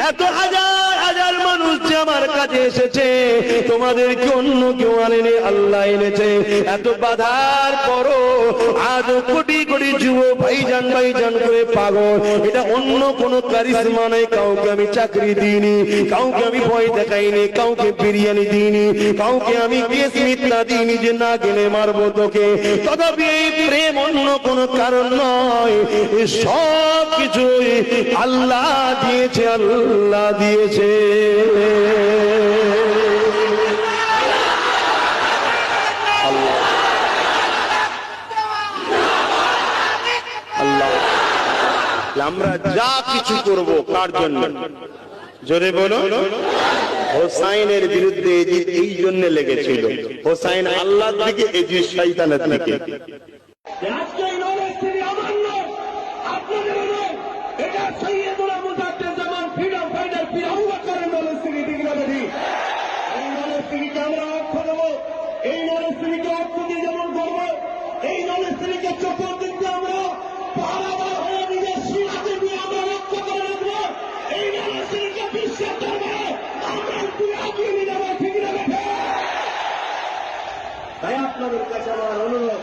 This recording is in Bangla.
এত হাজার হাজার মানুষ যে আমার কাছে এসেছে, তোমাদেরকে অন্য কেউ আনেনি, আল্লাহ এনেছে। এত বাধার পরও আজ কোটি কোটি যুব ভাইজান ভাইজান করে পাগল। এটা অন্য কোন কারিশমা নাই। কাউকে আমি চাকরি দিইনি, কাউকে আমি ভয় দেখাইনি, কাউকে বিরিয়ানি দিইনি, কাউকে আমি কেস মিথ্যা দিইনি যে না গেলে মারবো তোকে। তথাপি এই প্রেম অন্য কোন কারণ নয়, সব কিছু আল্লাহ দিয়েছে, আল্লাহ দিয়েছে। আমরা যা কিছু করব কার জন্য? জোরে বলো। হোসাইনের বিরুদ্ধে এই জন্য লেগেছিল। হোসাইন আল্লাহর দিকে, এজিদ শয়তানের দিকে। এই নরসিংহীকে অর্থ দিয়ে যেমন গর্ব, এই নরসিংহীকে চোখের দিকে আমরা পারাবার হয়ে নিজের সীমাতে নিয়ে আমরা রক্ষা করে রাখবো। এই নরসিংহীকে বিশ্বের দরবারে আমরা আগিয়ে নিয়ে যাবো, ঠিক না? তাই আপনাদের কাছে আমার অনুরোধ,